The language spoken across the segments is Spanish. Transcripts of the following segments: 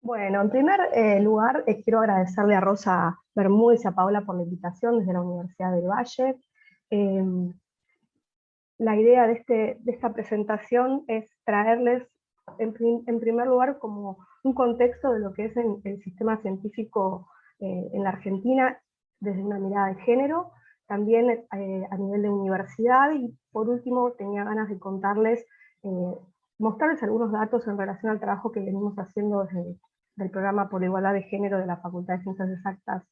Bueno, en primer lugar, quiero agradecerle a Rosa Bermúdez y a Paola por la invitación desde la Universidad del Valle. Eh, la idea de esta presentación es traerles, en primer lugar, como un contexto de lo que es el sistema científico en la Argentina desde una mirada de género, también a nivel de universidad, y por último tenía ganas de contarles, mostrarles algunos datos en relación al trabajo que venimos haciendo desde del programa por la igualdad de género de la Facultad de Ciencias Exactas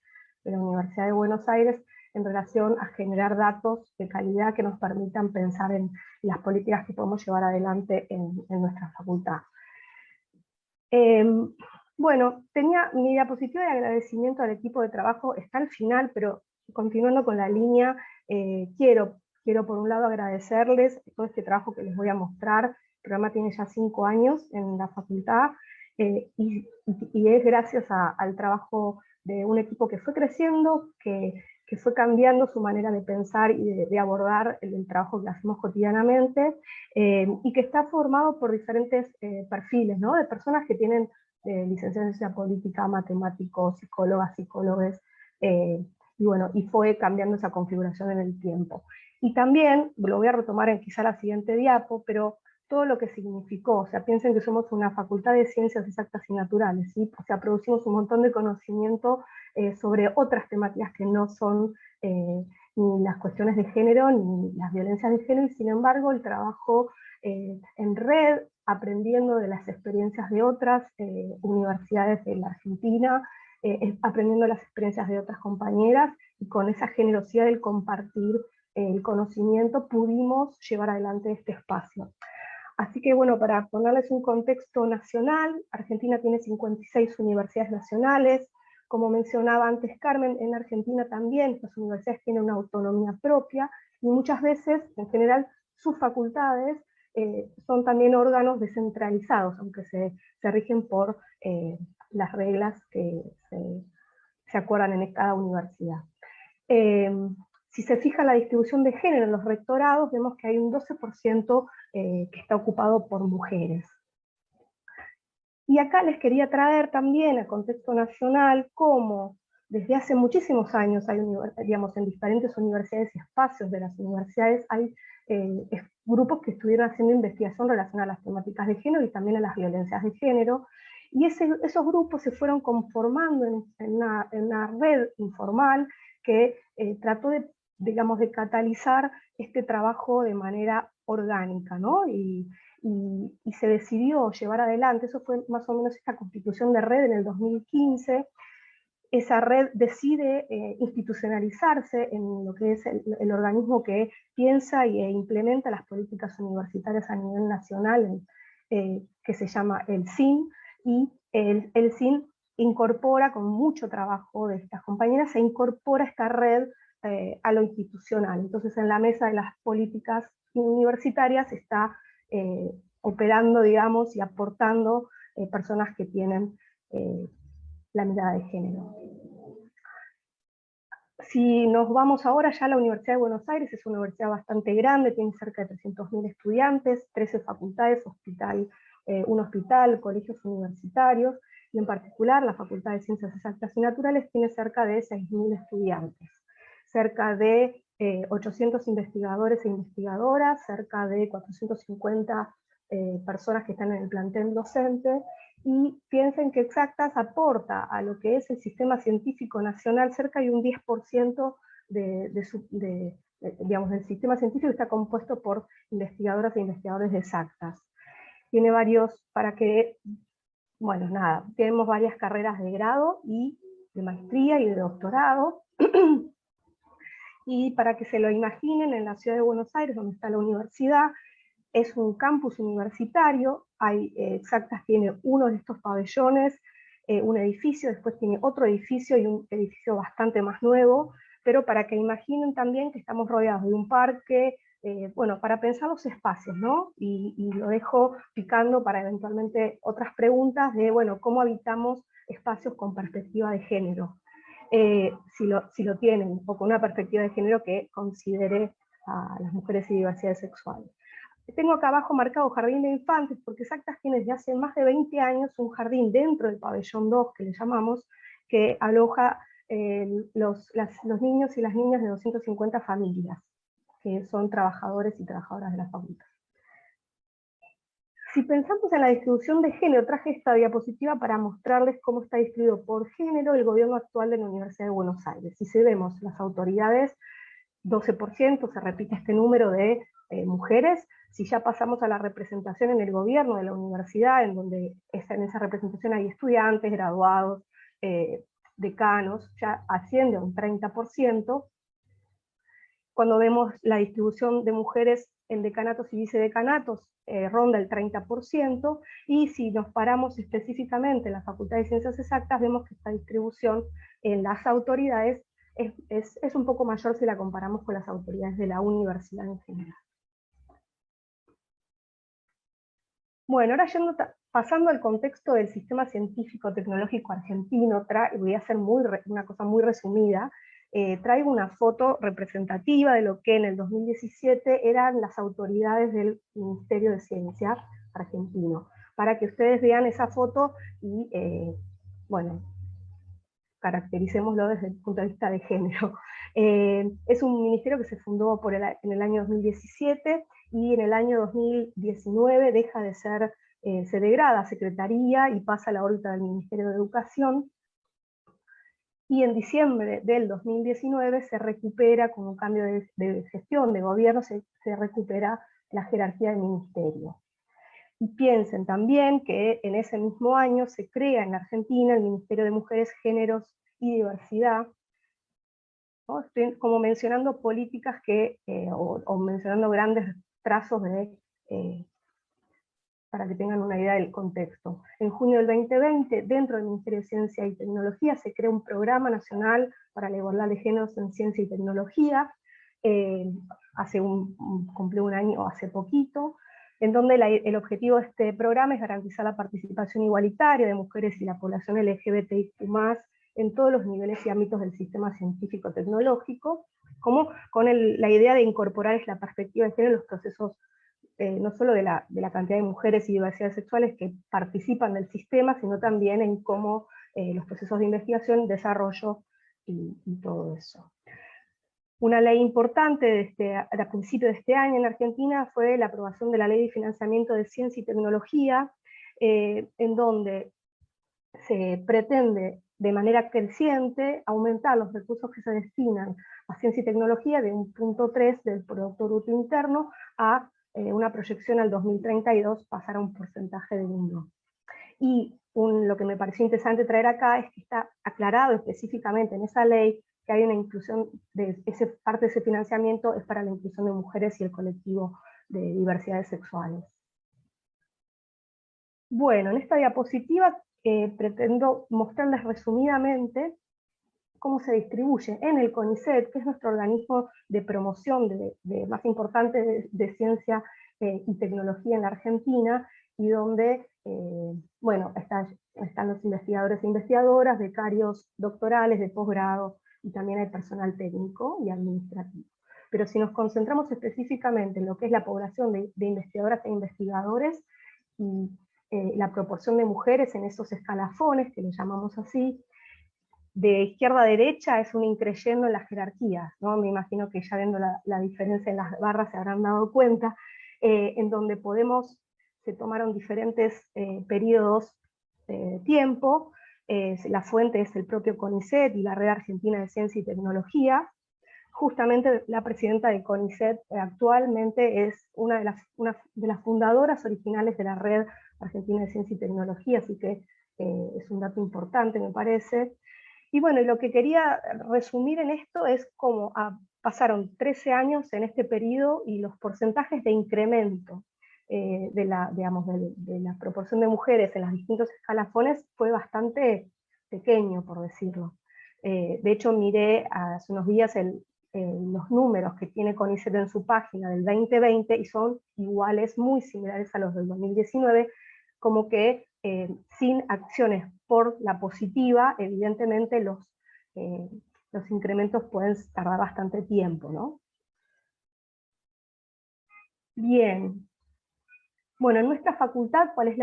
de la Universidad de Buenos Aires, en relación a generar datos de calidad que nos permitan pensar en las políticas que podemos llevar adelante en nuestra facultad. Bueno, tenía mi diapositiva de agradecimiento al equipo de trabajo, está al final, pero continuando con la línea, quiero por un lado agradecerles todo este trabajo que les voy a mostrar. El programa tiene ya 5 años en la facultad, y es gracias al trabajo de un equipo que fue creciendo, que fue cambiando su manera de pensar y de abordar el trabajo que hacemos cotidianamente, y que está formado por diferentes perfiles, ¿no? De personas que tienen licenciados en ciencia política, matemáticos, psicólogas, psicólogos, y bueno, y fue cambiando esa configuración en el tiempo. Y también, lo voy a retomar en quizá la siguiente diapo, pero todo lo que significó, o sea, piensen que somos una facultad de ciencias exactas y naturales, ¿sí? O sea, producimos un montón de conocimiento sobre otras temáticas que no son ni las cuestiones de género, ni las violencias de género, y sin embargo el trabajo en red, aprendiendo de las experiencias de otras universidades de la Argentina, aprendiendo las experiencias de otras compañeras, y con esa generosidad del compartir el conocimiento pudimos llevar adelante este espacio. Así que bueno, para ponerles un contexto nacional, Argentina tiene 56 universidades nacionales. Como mencionaba antes Carmen, en Argentina también las universidades tienen una autonomía propia, y muchas veces, en general, sus facultades son también órganos descentralizados, aunque se rigen por las reglas que se acuerdan en cada universidad. Si se fija la distribución de género en los rectorados, vemos que hay un 12% que está ocupado por mujeres. Y acá les quería traer también al contexto nacional cómo desde hace muchísimos años hay, digamos, en diferentes universidades y espacios de las universidades hay grupos que estuvieron haciendo investigación relacionada a las temáticas de género y también a las violencias de género, y esos grupos se fueron conformando en una red informal que trató de, digamos, de catalizar este trabajo de manera orgánica, ¿no? Y se decidió llevar adelante, eso fue más o menos esta constitución de red en el 2015, esa red decide institucionalizarse en lo que es el organismo que piensa e implementa las políticas universitarias a nivel nacional, que se llama el CIN, y el CIN incorpora, con mucho trabajo de estas compañeras, se incorpora esta red a lo institucional. Entonces en la mesa de las políticas universitarias está operando, digamos, y aportando personas que tienen la mirada de género. Si nos vamos ahora ya a la Universidad de Buenos Aires, es una universidad bastante grande, tiene cerca de 300.000 estudiantes, 13 facultades, un hospital, colegios universitarios, y en particular la Facultad de Ciencias Exactas y Naturales tiene cerca de 6.000 estudiantes, cerca de 800 investigadores e investigadoras, cerca de 450 personas que están en el plantel docente, y piensen que Exactas aporta a lo que es el sistema científico nacional cerca de un 10% digamos, del sistema científico está compuesto por investigadoras e investigadores de Exactas. Tiene varios, bueno, nada, tenemos varias carreras de grado y de maestría y de doctorado, y para que se lo imaginen, en la ciudad de Buenos Aires, donde está la universidad, es un campus universitario, Exactas tiene uno de estos pabellones, un edificio, después tiene otro edificio y un edificio bastante más nuevo, pero para que imaginen también que estamos rodeados de un parque, bueno, para pensar los espacios, ¿no? Y lo dejo picando para eventualmente otras preguntas de, bueno, ¿cómo habitamos espacios con perspectiva de género? Si lo tienen, o con una perspectiva de género que considere a las mujeres y diversidades sexuales. Tengo acá abajo marcado Jardín de Infantes, porque Exactas tiene desde hace más de 20 años un jardín dentro del pabellón 2, que le llamamos, que aloja los niños y las niñas de 250 familias, que son trabajadores y trabajadoras de la facultad. Si pensamos en la distribución de género, traje esta diapositiva para mostrarles cómo está distribuido por género el gobierno actual de la Universidad de Buenos Aires. Si se vemos las autoridades, 12%, se repite este número de mujeres. Si ya pasamos a la representación en el gobierno de la universidad, en donde en esa representación hay estudiantes, graduados, decanos, ya asciende a un 30%. Cuando vemos la distribución de mujeres en decanatos y vicedecanatos, ronda el 30%, y si nos paramos específicamente en la Facultad de Ciencias Exactas, vemos que esta distribución en las autoridades es un poco mayor si la comparamos con las autoridades de la universidad en general. Bueno, ahora pasando al contexto del sistema científico-tecnológico argentino, voy a hacer una cosa muy resumida. Traigo una foto representativa de lo que en el 2017 eran las autoridades del Ministerio de Ciencia argentino, para que ustedes vean esa foto y, bueno, caractericémoslo desde el punto de vista de género. Es un ministerio que se fundó en el año 2017, y en el año 2019 deja de ser, se degrada a Secretaría y pasa a la órbita del Ministerio de Educación, y en diciembre del 2019 se recupera, con un cambio de gestión, de gobierno, se recupera la jerarquía del ministerio. Y piensen también que en ese mismo año se crea en Argentina el Ministerio de Mujeres, Géneros y Diversidad, ¿no? Estoy como mencionando políticas o mencionando grandes trazos para que tengan una idea del contexto. En junio del 2020, dentro del Ministerio de Ciencia y Tecnología, se crea un programa nacional para la igualdad de géneros en ciencia y tecnología, cumplió un año hace poquito, en donde el objetivo de este programa es garantizar la participación igualitaria de mujeres y la población LGBTIQ+, en todos los niveles y ámbitos del sistema científico-tecnológico, como con la idea de incorporar la perspectiva de género en los procesos, no solo de la cantidad de mujeres y diversidades sexuales que participan del sistema, sino también en cómo los procesos de investigación, desarrollo y todo eso. Una ley importante a principios de este año en Argentina fue la aprobación de la Ley de Financiamiento de Ciencia y Tecnología, en donde se pretende de manera creciente aumentar los recursos que se destinan a ciencia y tecnología de 1.3 del Producto Bruto Interno a una proyección al 2032 pasar a un porcentaje de 1. Y lo que me pareció interesante traer acá es que está aclarado específicamente en esa ley que hay una inclusión, parte de ese financiamiento es para la inclusión de mujeres y el colectivo de diversidades sexuales. Bueno, en esta diapositiva pretendo mostrarles resumidamente cómo se distribuye en el CONICET, que es nuestro organismo de promoción más importante de ciencia y tecnología en la Argentina, y donde bueno, están los investigadores e investigadoras, becarios doctorales de posgrado, y también hay personal técnico y administrativo. Pero si nos concentramos específicamente en lo que es la población de investigadoras e investigadores, y la proporción de mujeres en esos escalafones, que le llamamos así, de izquierda a derecha es un increyendo en las jerarquías, ¿no? Me imagino que ya viendo la diferencia en las barras se habrán dado cuenta, en donde se tomaron diferentes periodos de tiempo, la fuente es el propio CONICET y la Red Argentina de Ciencia y Tecnología. Justamente la presidenta de CONICET actualmente es una de las fundadoras originales de la Red Argentina de Ciencia y Tecnología, así que es un dato importante, me parece. Y bueno, lo que quería resumir en esto es cómo pasaron 13 años en este periodo y los porcentajes de incremento de la proporción de mujeres en los distintos escalafones fue bastante pequeño, por decirlo. De hecho, miré hace unos días los números que tiene CONICET en su página del 2020 y son iguales, muy similares a los del 2019, como que sin acciones por la positiva, evidentemente los incrementos pueden tardar bastante tiempo, ¿no? Bien. Bueno, en nuestra facultad, ¿cuál es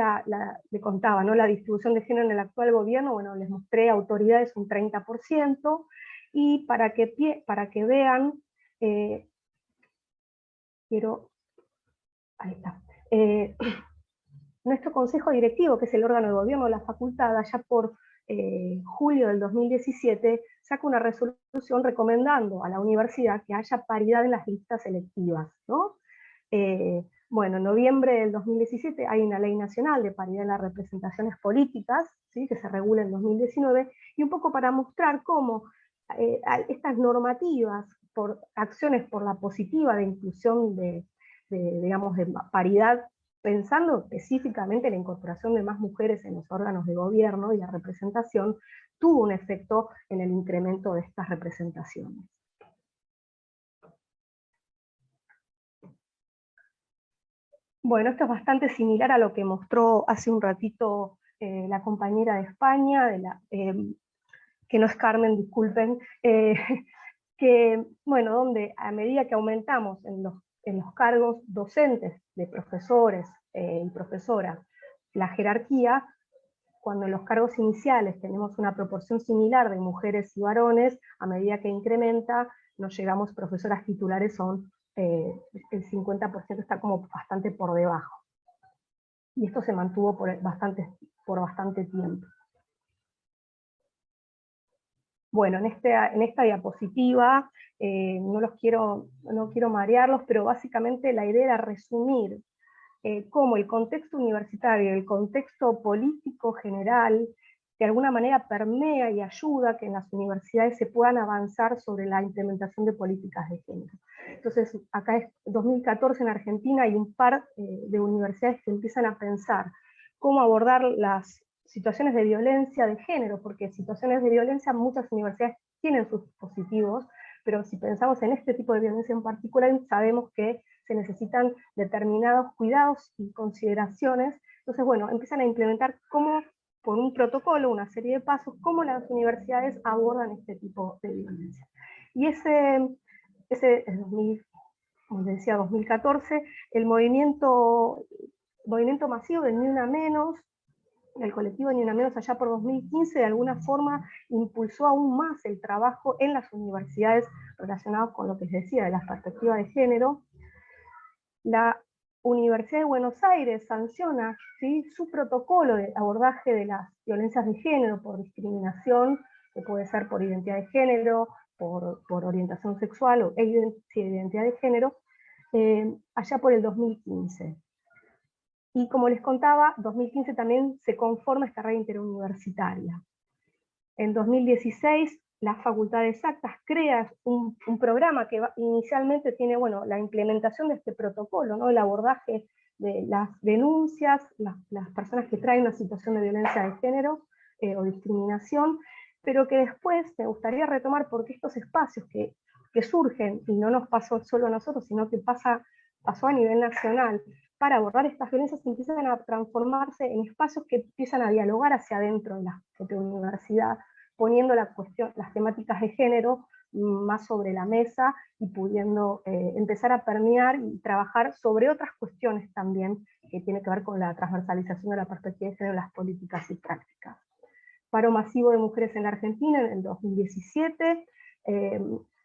le contaba, ¿no? La distribución de género en el actual gobierno? Bueno, les mostré autoridades un 30%, y para que vean, ahí está, nuestro consejo directivo, que es el órgano de gobierno de la facultad, allá por julio del 2017, saca una resolución recomendando a la universidad que haya paridad en las listas selectivas, ¿no? Bueno, en noviembre del 2017 hay una ley nacional de paridad en las representaciones políticas, ¿sí?, que se regula en 2019, y un poco para mostrar cómo estas normativas, por acciones por la positiva de inclusión digamos, de paridad, pensando específicamente en la incorporación de más mujeres en los órganos de gobierno y la representación, tuvo un efecto en el incremento de estas representaciones. Bueno, esto es bastante similar a lo que mostró hace un ratito la compañera de España, que no es Carmen, disculpen, que, bueno, donde a medida que aumentamos en los cargos docentes de profesores y profesoras la jerarquía, cuando en los cargos iniciales tenemos una proporción similar de mujeres y varones, a medida que incrementa, nos llegamos, profesoras titulares son el 50% está como bastante por debajo. Y esto se mantuvo por bastante tiempo. Bueno, en esta diapositiva, no quiero marearlos, pero básicamente la idea era resumir cómo el contexto universitario, el contexto político general, de alguna manera permea y ayuda a que en las universidades se puedan avanzar sobre la implementación de políticas de género. Entonces, acá es 2014 en Argentina, hay un par de universidades que empiezan a pensar cómo abordar las situaciones de violencia de género, porque situaciones de violencia muchas universidades tienen sus dispositivos, pero si pensamos en este tipo de violencia en particular, sabemos que se necesitan determinados cuidados y consideraciones. Entonces, bueno, empiezan a implementar cómo, por un protocolo, una serie de pasos, cómo las universidades abordan este tipo de violencia. Y ese es 2000, como decía, 2014, el movimiento masivo del Ni Una Menos, el colectivo Ni Una Menos allá por 2015, de alguna forma impulsó aún más el trabajo en las universidades relacionados con lo que les decía, de la perspectiva de género. La Universidad de Buenos Aires sanciona, ¿sí?, su protocolo de abordaje de las violencias de género por discriminación, que puede ser por identidad de género, por orientación sexual o identidad de género, allá por el 2015. Y como les contaba, 2015 también se conforma esta red interuniversitaria. En 2016, la Facultad de Exactas crea un programa que inicialmente tiene, bueno, la implementación de este protocolo, ¿no?, el abordaje de las denuncias, las personas que traen una situación de violencia de género o discriminación, pero que después me gustaría retomar, porque estos espacios que surgen, y no nos pasó solo a nosotros, sino que pasó a nivel nacional, para abordar estas violencias empiezan a transformarse en espacios que empiezan a dialogar hacia adentro de la propia universidad, poniendo las temáticas de género más sobre la mesa y pudiendo empezar a permear y trabajar sobre otras cuestiones también que tienen que ver con la transversalización de la perspectiva de género en las políticas y prácticas. Paro masivo de mujeres en la Argentina en el 2017,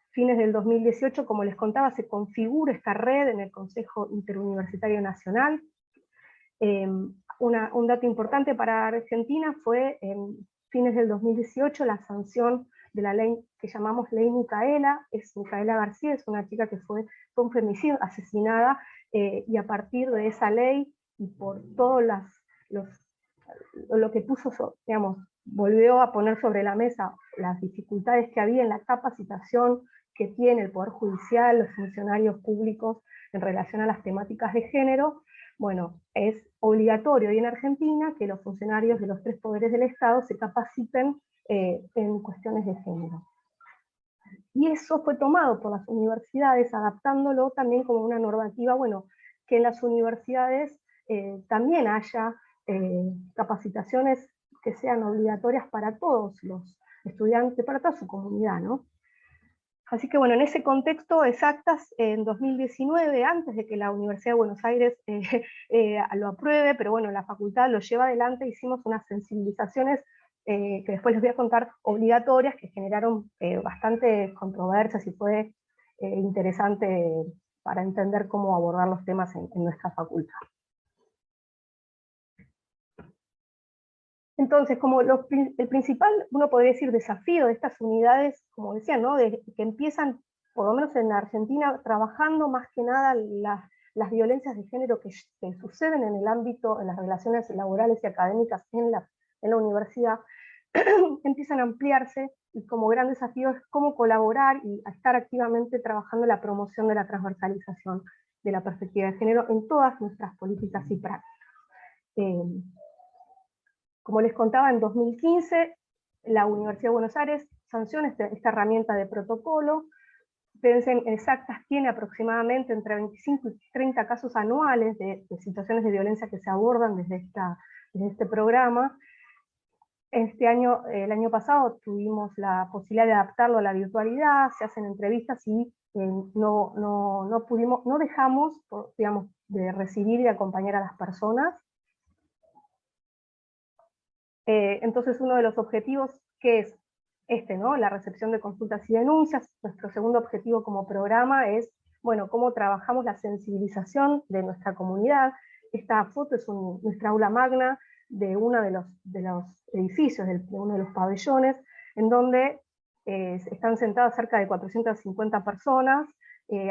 fines del 2018, como les contaba, se configura esta red en el Consejo Interuniversitario Nacional. Un dato importante para Argentina fue en fines del 2018 la sanción de la ley que llamamos Ley Micaela. Es Micaela García, es una chica que fue un femicidio, asesinada, y a partir de esa ley y por todo lo que puso, digamos, volvió a poner sobre la mesa las dificultades que había en la capacitación que tiene el Poder Judicial, los funcionarios públicos en relación a las temáticas de género. Bueno, es obligatorio hoy en Argentina que los funcionarios de los 3 poderes del Estado se capaciten en cuestiones de género. Y eso fue tomado por las universidades, adaptándolo también como una normativa, bueno, que en las universidades también haya capacitaciones que sean obligatorias para todos los estudiantes, para toda su comunidad, ¿no? Así que bueno, en ese contexto, Exactas, en 2019, antes de que la Universidad de Buenos Aires lo apruebe, pero bueno, la facultad lo lleva adelante, hicimos unas sensibilizaciones que después les voy a contar, obligatorias, que generaron bastante controversias y fue interesante para entender cómo abordar los temas en nuestra facultad. Entonces, como el principal, uno podría decir, desafío de estas unidades, como decía, ¿no? Que empiezan, por lo menos en Argentina, trabajando más que nada las violencias de género que suceden en el ámbito, en las relaciones laborales y académicas en la universidad, empiezan a ampliarse, y como gran desafío es cómo colaborar y estar activamente trabajando en la promoción de la transversalización de la perspectiva de género en todas nuestras políticas y prácticas. Como les contaba, en 2015 la Universidad de Buenos Aires sanciona esta herramienta de protocolo. Piensen, Exactas tiene aproximadamente entre 25 y 30 casos anuales de situaciones de violencia que se abordan desde este programa. El año pasado tuvimos la posibilidad de adaptarlo a la virtualidad, se hacen entrevistas y no dejamos, digamos, de recibir y acompañar a las personas. Entonces uno de los objetivos, que es ¿no? La recepción de consultas y denuncias. Nuestro segundo objetivo como programa es, bueno, cómo trabajamos la sensibilización de nuestra comunidad. Esta foto es nuestra aula magna de uno de los edificios, de uno de los pabellones, en donde están sentadas cerca de 450 personas,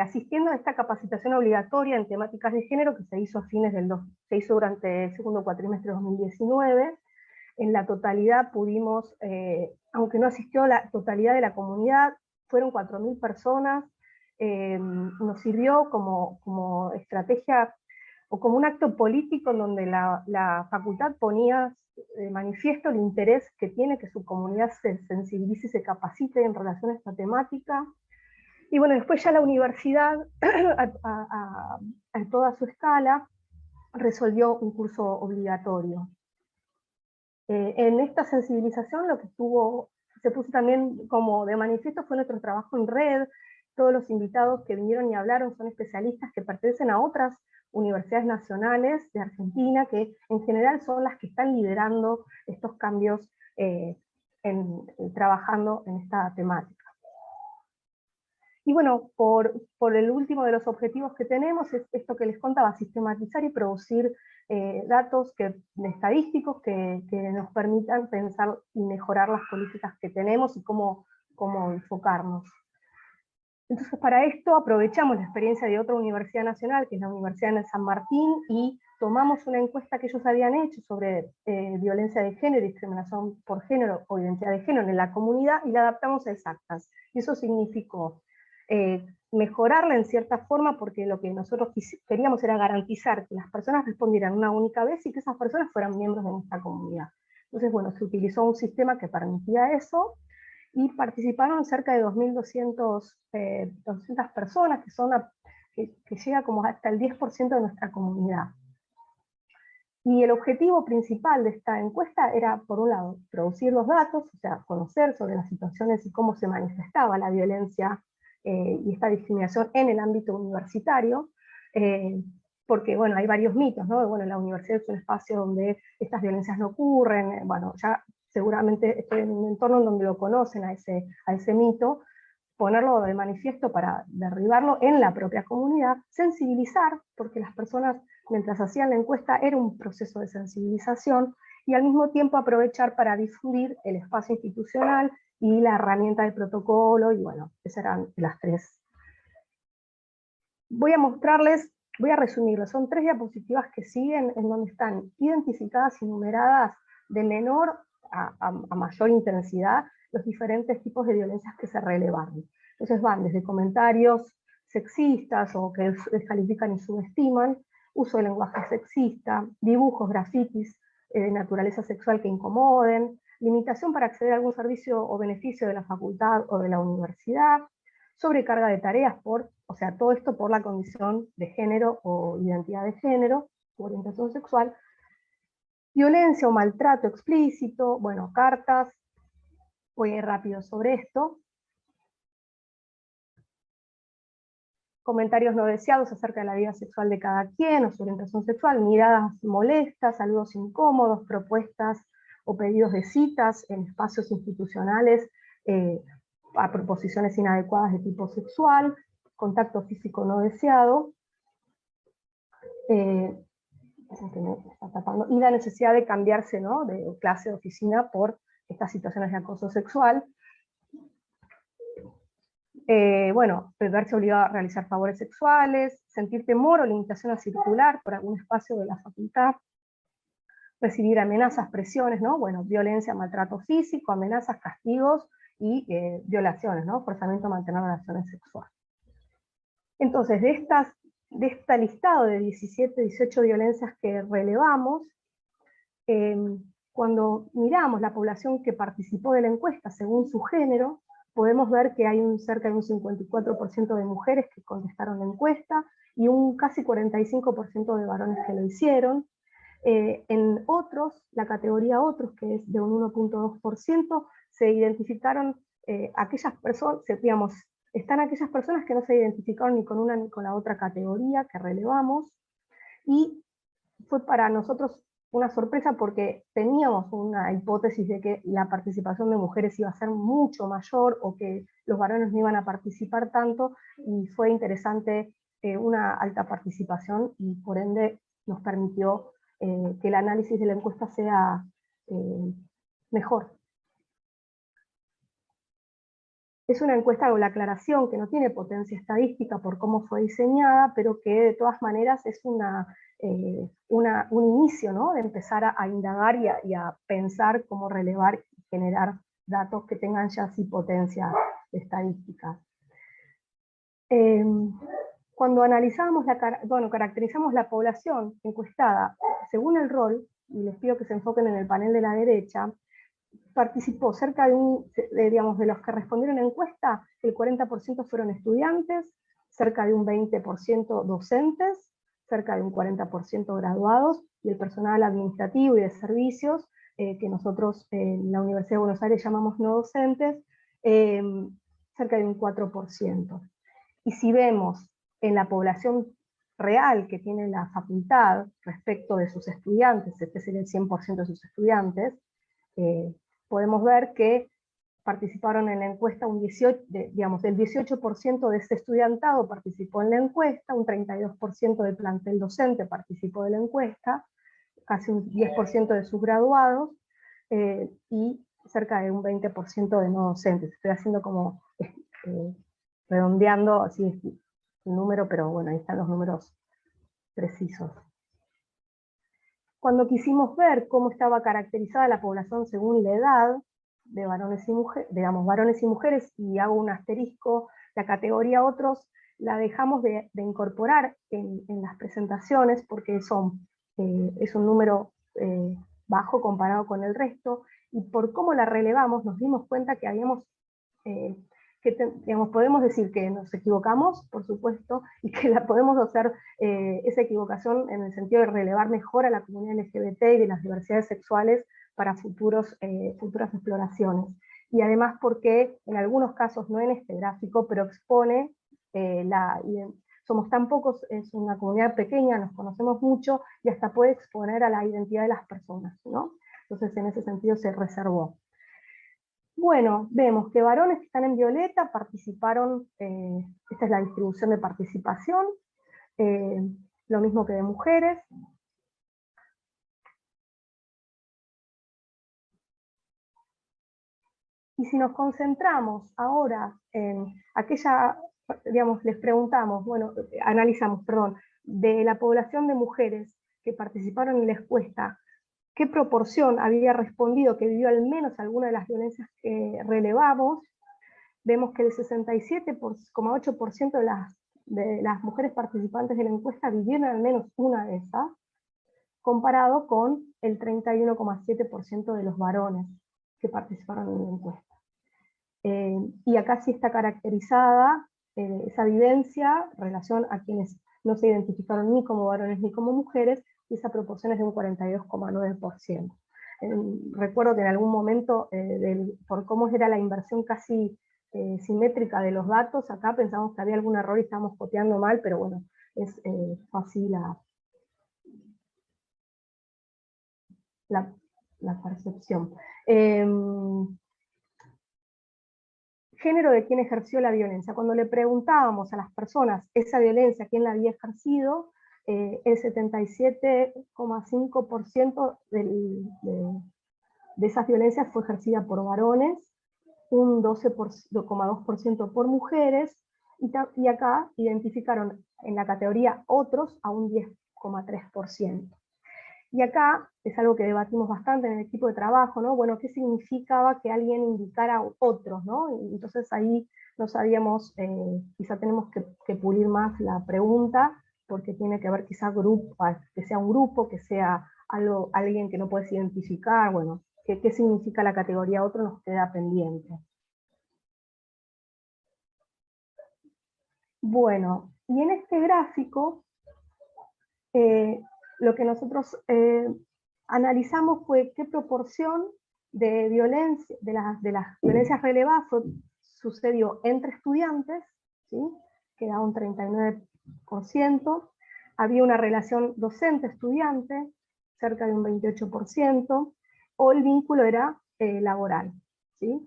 asistiendo a esta capacitación obligatoria en temáticas de género que se hizo se hizo durante el segundo cuatrimestre de 2019. En la totalidad pudimos, aunque no asistió la totalidad de la comunidad, fueron 4.000 personas, nos sirvió como estrategia o como un acto político en donde la facultad ponía de manifiesto el interés que tiene que su comunidad se sensibilice y se capacite en relación a esta temática. Y bueno, después ya la universidad, a toda su escala, resolvió un curso obligatorio. En esta sensibilización lo que se puso también como de manifiesto fue nuestro trabajo en red. Todos los invitados que vinieron y hablaron son especialistas que pertenecen a otras universidades nacionales de Argentina, que en general son las que están liderando estos cambios trabajando en esta temática. Y bueno, por el último de los objetivos que tenemos es esto que les contaba, sistematizar y producir datos estadísticos que nos permitan pensar y mejorar las políticas que tenemos y cómo enfocarnos. Entonces para esto aprovechamos la experiencia de otra universidad nacional, que es la Universidad de San Martín, y tomamos una encuesta que ellos habían hecho sobre violencia de género, discriminación por género o identidad de género en la comunidad, y la adaptamos a Exactas. Y eso significó mejorarla en cierta forma, porque lo que nosotros queríamos era garantizar que las personas respondieran una única vez y que esas personas fueran miembros de nuestra comunidad. Entonces, bueno, se utilizó un sistema que permitía eso, y participaron cerca de 2.200 personas, que llega como hasta el 10% de nuestra comunidad. Y el objetivo principal de esta encuesta era, por un lado, producir los datos, o sea, conocer sobre las situaciones y cómo se manifestaba la violencia y esta discriminación en el ámbito universitario, porque, bueno, hay varios mitos, ¿no? Bueno, la universidad es un espacio donde estas violencias no ocurren, bueno, ya seguramente estoy en un entorno en donde lo conocen a ese mito, ponerlo de manifiesto para derribarlo en la propia comunidad, sensibilizar, porque las personas, mientras hacían la encuesta, era un proceso de sensibilización, y al mismo tiempo aprovechar para difundir el espacio institucional y la herramienta del protocolo, y bueno, esas eran las tres. Voy a resumirlo, son 3 diapositivas que siguen, en donde están identificadas y numeradas de menor a mayor intensidad los diferentes tipos de violencias que se relevaron. Entonces van desde comentarios sexistas o que descalifican y subestiman, uso de lenguaje sexista, dibujos, grafitis de naturaleza sexual que incomoden, limitación para acceder a algún servicio o beneficio de la facultad o de la universidad, sobrecarga de tareas o sea, todo esto por la condición de género o identidad de género, o orientación sexual, violencia o maltrato explícito, bueno, cartas, voy a ir rápido sobre esto, comentarios no deseados acerca de la vida sexual de cada quien o su orientación sexual, miradas molestas, saludos incómodos, propuestas o pedidos de citas en espacios institucionales a proposiciones inadecuadas de tipo sexual, contacto físico no deseado, y la necesidad de cambiarse, ¿no?, de clase de oficina por estas situaciones de acoso sexual. Bueno, verse obligado a realizar favores sexuales, sentir temor o limitación a circular por algún espacio de la facultad, recibir amenazas, presiones, ¿no? Bueno, violencia, maltrato físico, amenazas, castigos y violaciones, ¿no? Forzamiento a mantener relaciones sexuales. Entonces, de este listado de 17, 18 violencias que relevamos, cuando miramos la población que participó de la encuesta según su género, podemos ver que hay cerca de un 54% de mujeres que contestaron la encuesta, y un casi 45% de varones que lo hicieron. En otros, la categoría otros, que es de un 1.2%, se identificaron aquellas personas, digamos, están aquellas personas que no se identificaron ni con una ni con la otra categoría que relevamos, y fue para nosotros una sorpresa porque teníamos una hipótesis de que la participación de mujeres iba a ser mucho mayor, o que los varones no iban a participar tanto, y fue interesante una alta participación, y por ende nos permitió que el análisis de la encuesta sea mejor. Es una encuesta con la aclaración que no tiene potencia estadística por cómo fue diseñada, pero que de todas maneras es un inicio, ¿no?, de empezar a indagar y a pensar cómo relevar y generar datos que tengan ya sí potencia estadística. Cuando analizamos, caracterizamos la población encuestada según el rol, y les pido que se enfoquen en el panel de la derecha, participó cerca de los que respondieron a la encuesta, el 40% fueron estudiantes, cerca de un 20% docentes, cerca de un 40% graduados, y el personal administrativo y de servicios, que nosotros en la Universidad de Buenos Aires llamamos no docentes, cerca de un 4%. Y si vemos en la población real que tiene la facultad respecto de sus estudiantes, este sería el 100% de sus estudiantes, podemos ver que participaron en la encuesta del 18% de ese estudiantado participó en la encuesta, un 32% del plantel docente participó de la encuesta, casi un 10% de sus graduados, y cerca de un 20% de no docentes. Estoy haciendo como redondeando así el número, pero bueno, ahí están los números precisos. Cuando quisimos ver cómo estaba caracterizada la población según la edad de varones y mujeres, varones y mujeres, y hago un asterisco, la categoría otros la dejamos de incorporar en las presentaciones, porque es un número bajo comparado con el resto, y por cómo la relevamos nos dimos cuenta que habíamos podemos decir que nos equivocamos, por supuesto, y que podemos hacer esa equivocación en el sentido de relevar mejor a la comunidad LGBT y de las diversidades sexuales para futuras exploraciones. Y además porque en algunos casos, no en este gráfico, pero expone somos tan pocos, es una comunidad pequeña, nos conocemos mucho, y hasta puede exponer a la identidad de las personas, ¿no? Entonces en ese sentido se reservó. Bueno, vemos que varones que están en violeta participaron, esta es la distribución de participación, lo mismo que de mujeres. Y si nos concentramos ahora en les preguntamos, analizamos, de la población de mujeres que participaron en la encuesta, qué proporción había respondido que vivió al menos alguna de las violencias que relevamos, vemos que el 67,8% de las mujeres participantes de la encuesta vivieron al menos una de esas, comparado con el 31,7% de los varones. que participaron en la encuesta. Y acá sí está caracterizada esa vivencia en relación a quienes no se identificaron ni como varones ni como mujeres, y esa proporción es de un 42,9%. Recuerdo que en algún momento, por cómo era la inversión casi simétrica de los datos, acá pensamos que había algún error y estábamos copiando mal, pero bueno, es así la percepción. Género de quién ejerció la violencia. Cuando le preguntábamos a las personas esa violencia, quién la había ejercido, el 77,5% de esas violencias fue ejercida por varones, un 12,2% por mujeres, y acá identificaron en la categoría otros a un 10,3%. Y acá es algo que debatimos bastante en el equipo de trabajo, ¿no? Bueno, ¿qué significaba que alguien indicara a otros, ¿no? Y entonces ahí no sabíamos, quizá tenemos que pulir más la pregunta, porque tiene que ver quizá que sea un grupo, que sea alguien que no puedes identificar, bueno, ¿qué significa la categoría otro? Nos queda pendiente. Bueno, y en este gráfico, lo que nosotros analizamos fue qué proporción de violencia, de las violencias relevadas sucedió entre estudiantes, ¿sí? Que era un 39%, había una relación docente-estudiante, cerca de un 28%, o el vínculo era laboral, ¿sí?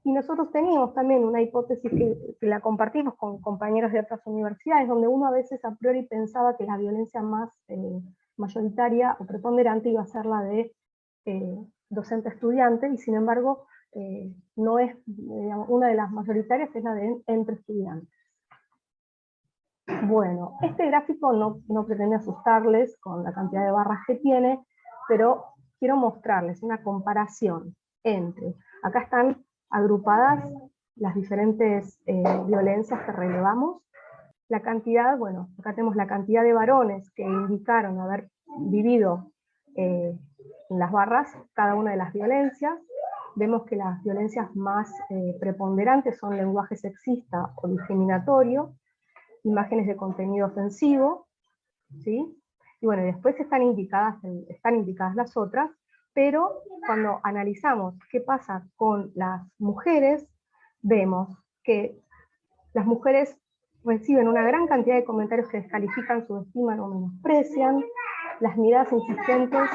Y nosotros teníamos también una hipótesis que la compartimos con compañeros de otras universidades, donde uno a veces a priori pensaba que la violencia más mayoritaria o preponderante iba a ser la de docente-estudiante, y sin embargo no es, digamos, una de las mayoritarias es la de entre estudiantes. Bueno, este gráfico no pretende asustarles con la cantidad de barras que tiene, pero quiero mostrarles una comparación entre, acá están agrupadas las diferentes violencias que relevamos, la cantidad, bueno, acá tenemos la cantidad de varones que indicaron haber vivido en las barras cada una de las violencias. Vemos que las violencias más preponderantes son lenguaje sexista o discriminatorio, imágenes de contenido ofensivo, ¿sí? Y bueno, después están indicadas las otras, pero cuando analizamos qué pasa con las mujeres, vemos que las mujeres reciben una gran cantidad de comentarios que descalifican, subestiman o menosprecian, las miradas insistentes,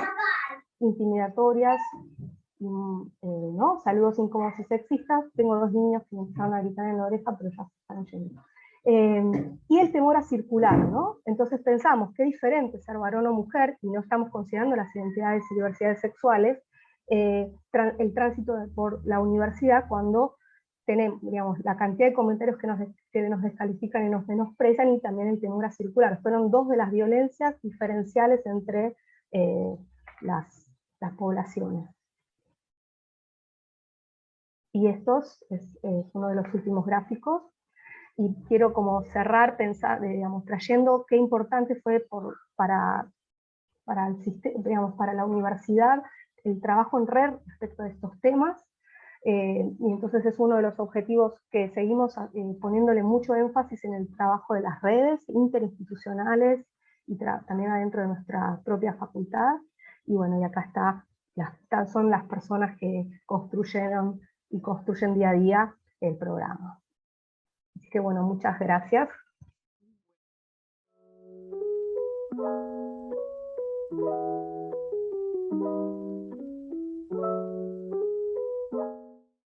intimidatorias, ¿no? Saludos incómodos y sexistas. Tengo 2 niños que me empezaron a gritar en la oreja, pero ya se están yendo. Y el temor a circular, ¿no? Entonces pensamos, qué diferente ser varón o mujer, y no estamos considerando las identidades y diversidades sexuales, el tránsito por la universidad cuando tenemos, digamos, la cantidad de comentarios que nos descalifican y nos menosprecian, y también el temor a circular. Fueron 2 de las violencias diferenciales entre las poblaciones. Y estos es uno de los últimos gráficos, y quiero como cerrar digamos, trayendo qué importante fue para el sistema, digamos, para la universidad el trabajo en red respecto de estos temas, y entonces es uno de los objetivos que seguimos poniéndole mucho énfasis en el trabajo de las redes interinstitucionales y también adentro de nuestra propia facultad. Y bueno, y acá son las personas que construyeron y construyen día a día el programa. Así que bueno, muchas gracias.